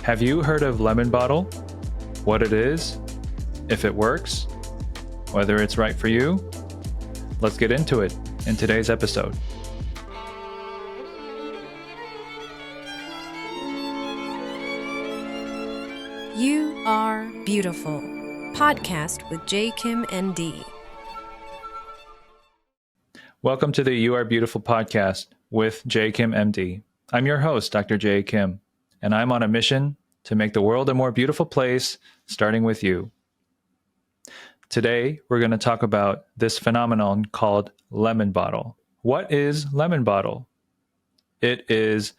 Have you heard of lemon bottle? What it is? If it works? Whether it's right for you? Let's get into it in today's episode. You Are Beautiful, podcast with Jae Kim, ND. Welcome to the You Are Beautiful podcast with Jae Kim, MD. I'm your host, Dr. Jae Kim, and I'm on a mission to make the world a more beautiful place, starting with you. Today, we're going to talk about this phenomenon called lemon bottle. What is lemon bottle? It is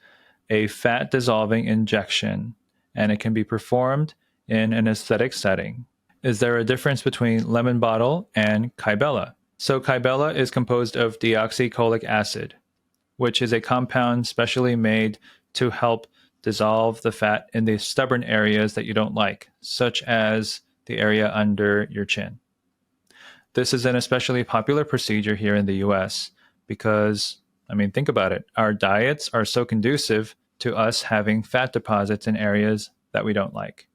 a fat-dissolving injection, and it can be performed in an aesthetic setting. Is there a difference between lemon bottle and Kybella? So Kybella is composed of deoxycholic acid, which is a compound specially made to help dissolve the fat in the stubborn areas that you don't like, such as the area under your chin. This is an especially popular procedure here in the US because, think about it. Our diets are so conducive to us having fat deposits in areas that we don't like.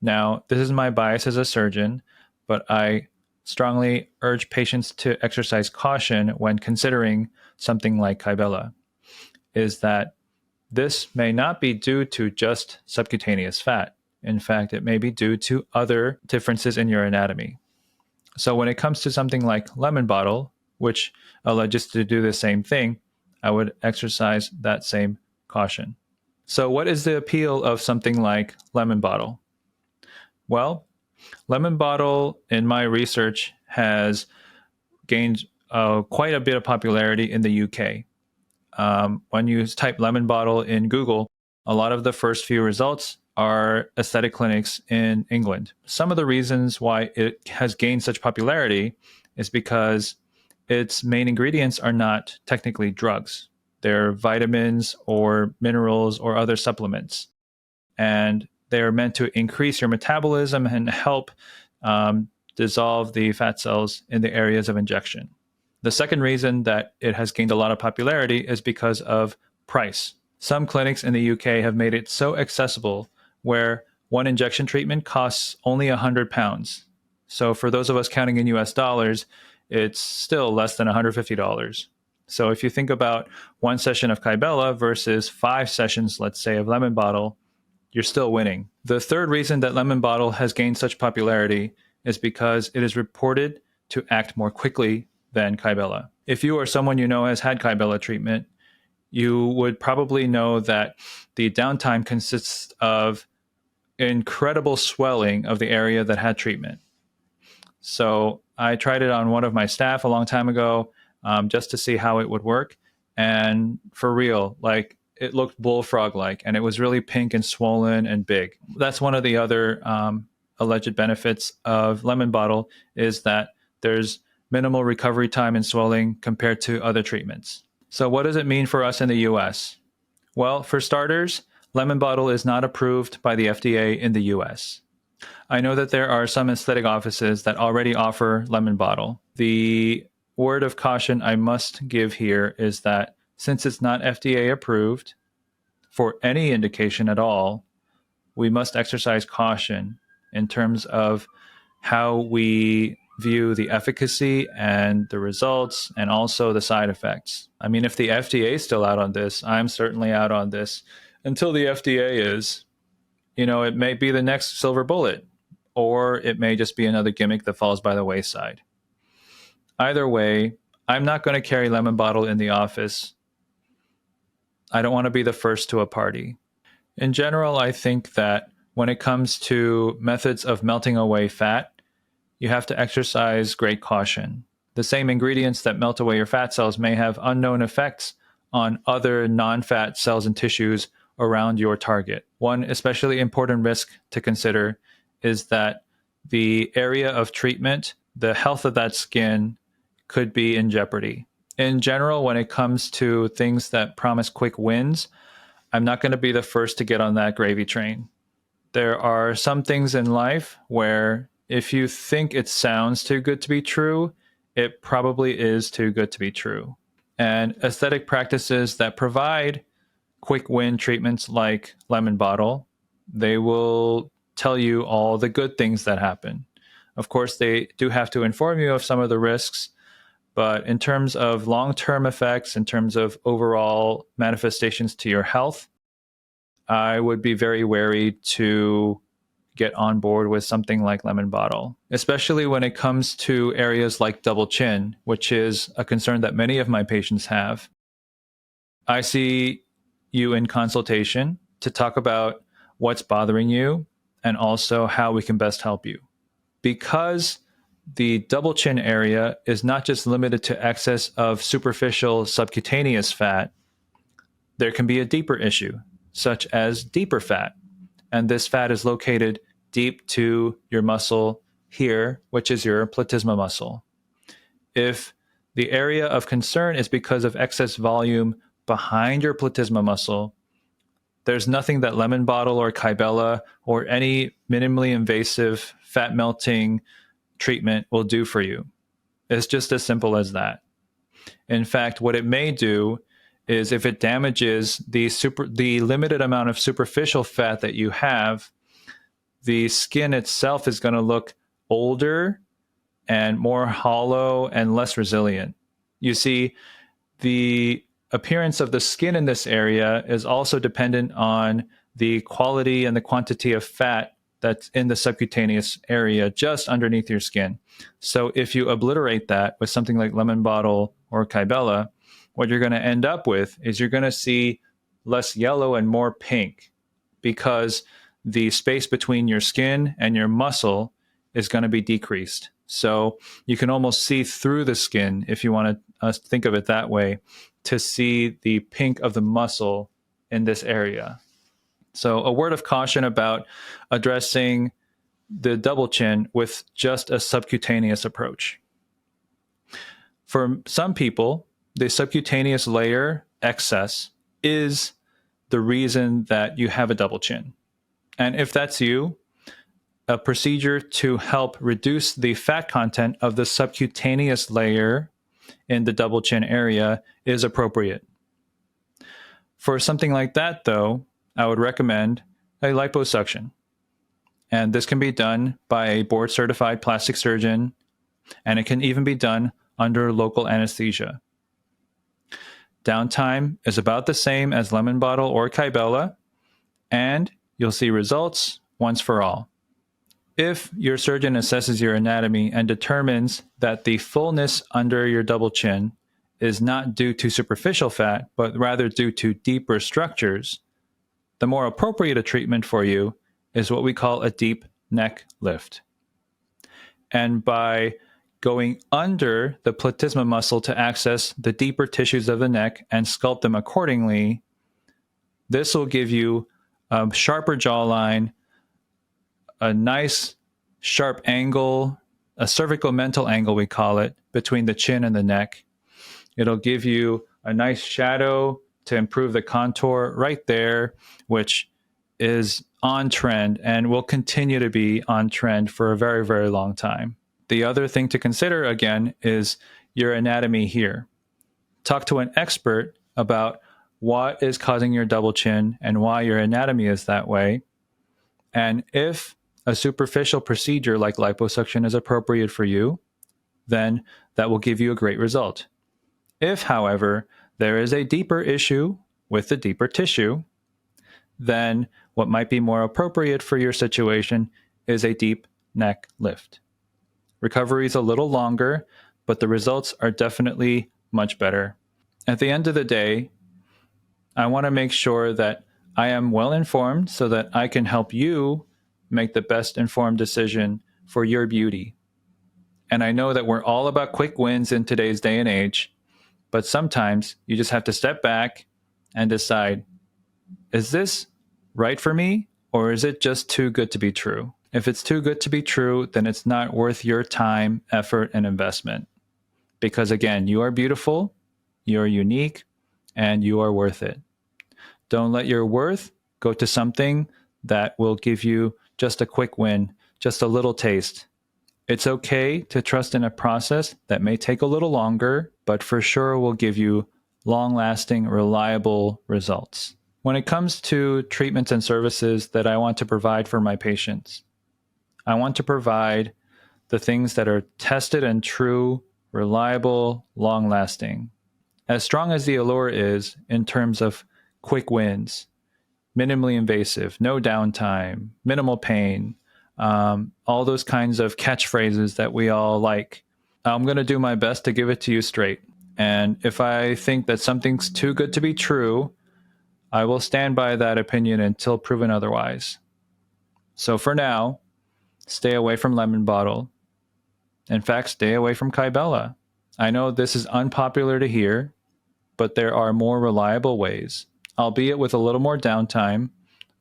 Now, this is my bias as a surgeon, but I strongly urge patients to exercise caution when considering something like Kybella, is that this may not be due to just subcutaneous fat. In fact, it may be due to other differences in your anatomy. So when it comes to something like lemon bottle, which alleges to do the same thing, I would exercise that same caution. So what is the appeal of something like lemon bottle? Well, lemon bottle, in my research, has gained quite a bit of popularity in the UK. When you type lemon bottle in Google, a lot of the first few results are aesthetic clinics in England. Some of the reasons why it has gained such popularity is because its main ingredients are not technically drugs. They're vitamins or minerals or other supplements. And they're meant to increase your metabolism and help dissolve the fat cells in the areas of injection. The second reason that it has gained a lot of popularity is because of price. Some clinics in the UK have made it so accessible where one injection treatment costs only £100. So for those of us counting in US dollars, it's still less than $150. So if you think about one session of Kybella versus 5 sessions, let's say, of lemon bottle, you're still winning. The third reason that lemon bottle has gained such popularity is because it is reported to act more quickly than Kybella. If you or someone you know has had Kybella treatment, you would probably know that the downtime consists of incredible swelling of the area that had treatment. So I tried it on one of my staff a long time ago just to see how it would work. And for real, it looked bullfrog-like, and it was really pink and swollen and big. That's one of the other alleged benefits of lemon bottle, is that there's minimal recovery time and swelling compared to other treatments. So what does it mean for us in the US? Well, for starters, lemon bottle is not approved by the FDA in the US. I know that there are some aesthetic offices that already offer lemon bottle. The word of caution I must give here is that since it's not FDA approved for any indication at all, we must exercise caution in terms of how we view the efficacy and the results and also the side effects. If the FDA is still out on this, I'm certainly out on this. Until the FDA is, it may be the next silver bullet, or it may just be another gimmick that falls by the wayside. Either way, I'm not going to carry lemon bottle in the office. I don't want to be the first to a party. In general, I think that when it comes to methods of melting away fat, you have to exercise great caution. The same ingredients that melt away your fat cells may have unknown effects on other non-fat cells and tissues around your target. One especially important risk to consider is that the area of treatment, the health of that skin, could be in jeopardy. In general, when it comes to things that promise quick wins, I'm not going to be the first to get on that gravy train. There are some things in life where if you think it sounds too good to be true, it probably is too good to be true. And aesthetic practices that provide quick win treatments like lemon bottle They will tell you all the good things that happen. Of course, they do have to inform you of some of the risks, but in terms of long-term effects, in terms of overall manifestations to your health, I would be very wary to get on board with something like lemon bottle, especially when it comes to areas like double chin, which is a concern that many of my patients have. I see you in consultation to talk about what's bothering you and also how we can best help you. Because the double chin area is not just limited to excess of superficial subcutaneous fat, there can be a deeper issue, such as deeper fat. And this fat is located deep to your muscle here, which is your platysma muscle. If the area of concern is because of excess volume behind your platysma muscle, there's nothing that lemon bottle or Kybella or any minimally invasive fat melting treatment will do for you. It's just as simple as that. In fact, what it may do is if it damages the limited amount of superficial fat that you have, the skin itself is going to look older and more hollow and less resilient. You see, the appearance of the skin in this area is also dependent on the quality and the quantity of fat that's in the subcutaneous area just underneath your skin. So if you obliterate that with something like lemon bottle or Kybella, what you're going to end up with is you're going to see less yellow and more pink, because the space between your skin and your muscle is going to be decreased. So you can almost see through the skin, if you want to think of it that way, to see the pink of the muscle in this area. So a word of caution about addressing the double chin with just a subcutaneous approach. For some people, the subcutaneous layer excess is the reason that you have a double chin. And if that's you, a procedure to help reduce the fat content of the subcutaneous layer in the double chin area is appropriate. For something like that, though, I would recommend a liposuction. And this can be done by a board-certified plastic surgeon, and it can even be done under local anesthesia. Downtime is about the same as lemon bottle or Kybella, and you'll see results once for all. If your surgeon assesses your anatomy and determines that the fullness under your double chin is not due to superficial fat, but rather due to deeper structures, the more appropriate a treatment for you is what we call a deep neck lift. And by going under the platysma muscle to access the deeper tissues of the neck and sculpt them accordingly, this will give you a sharper jawline, a nice sharp angle, a cervical mental angle we call it, between the chin and the neck. It'll give you a nice shadow to improve the contour right there, which is on trend and will continue to be on trend for a very, very long time. The other thing to consider, again, is your anatomy here. Talk to an expert about what is causing your double chin and why your anatomy is that way. And if a superficial procedure like liposuction is appropriate for you, then that will give you a great result. If, however, there is a deeper issue with the deeper tissue, then what might be more appropriate for your situation is a deep neck lift. Recovery is a little longer, but the results are definitely much better. At the end of the day, I want to make sure that I am well informed so that I can help you make the best informed decision for your beauty. And I know that we're all about quick wins in today's day and age, but sometimes you just have to step back and decide, is this right for me, or is it just too good to be true? If it's too good to be true, then it's not worth your time, effort, and investment. Because again, you are beautiful, you are unique, and you are worth it. Don't let your worth go to something that will give you just a quick win, just a little taste. It's okay to trust in a process that may take a little longer, but for sure will give you long-lasting, reliable results. When it comes to treatments and services that I want to provide for my patients, I want to provide the things that are tested and true, reliable, long-lasting. As strong as the allure is in terms of quick wins, minimally invasive, no downtime, minimal pain, all those kinds of catchphrases that we all like, I'm going to do my best to give it to you straight. And if I think that something's too good to be true, I will stand by that opinion until proven otherwise. So for now, stay away from lemon bottle. In fact, stay away from Kybella. I know this is unpopular to hear, but there are more reliable ways, albeit with a little more downtime,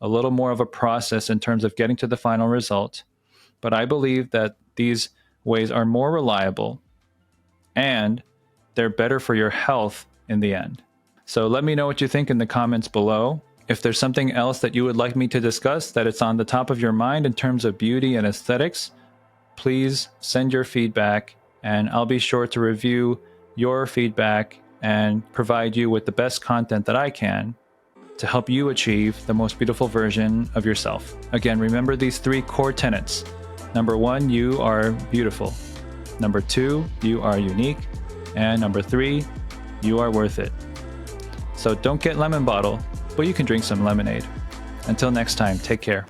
a little more of a process in terms of getting to the final result. But I believe that these ways are more reliable and they're better for your health in the end. So let me know what you think in the comments below. If there's something else that you would like me to discuss, that it's on the top of your mind in terms of beauty and aesthetics, please send your feedback and I'll be sure to review your feedback and provide you with the best content that I can to help you achieve the most beautiful version of yourself. Again, remember these 3 core tenets. Number 1, you are beautiful. Number 2, you are unique. And number 3, you are worth it. So don't get lemon bottle, but you can drink some lemonade. Until next time, take care.